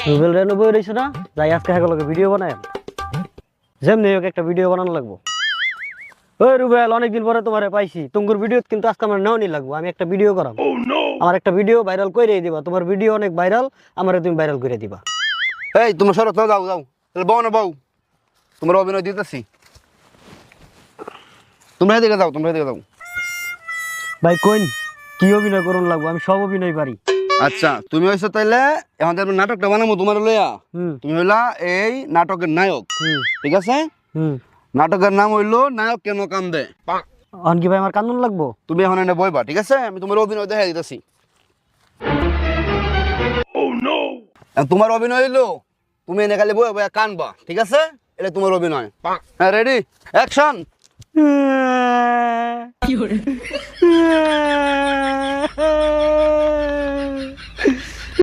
রুবেল রেনু বই রইছ না যাই আজকে হেগলকে ভিডিও বানায় যেমনি হোক একটা ভিডিও বানানো লাগবো। ওই রুবেল অনেকদিন পরে তোমারে পাইছি, তোমার ভিডিও কিন্তু আজকে আমার নেওয়ানি লাগবো। আমি একটা ভিডিও করাম, আমার একটা ভিডিও ভাইরাল করে দিবা। তোমার ভিডিও অনেক ভাইরাল, আমারে তুমি ভাইরাল করে দিবা। এই তোমার শরৎ যাও যাও, তাহলে বউ না বউ, তোমরা অভিনয় দিতেছি, তোমরা এদিকে যাও, তোমরা এদিকে যাও। ভাই কইন কি অভিনয় করুন লাগবো? আমি সব অভিনয় পারি। আচ্ছা তুমি হইছো তাইলে এখন আমরা নাটকটা বানাবো তোমার লইয়া। হুম তুমি হইলা এই নাটকের নায়ক, হুম ঠিক আছে? হুম। নাটকের নাম হইলো নায়ক কেন কান্দে। অন কি ভাই আমার কান্দন লাগবো? তুমি এখন এনে বইবা, ঠিক আছে? আমি তোমার অভিনয় দেখা দিতেছি। তোমার অভিনয় হইলো তুমি এনে খালি বই বইয়া কানবা, ঠিক আছে? এটা তোমার অভিনয়। হ্যাঁ, রেডি, অ্যাকশন। কি করে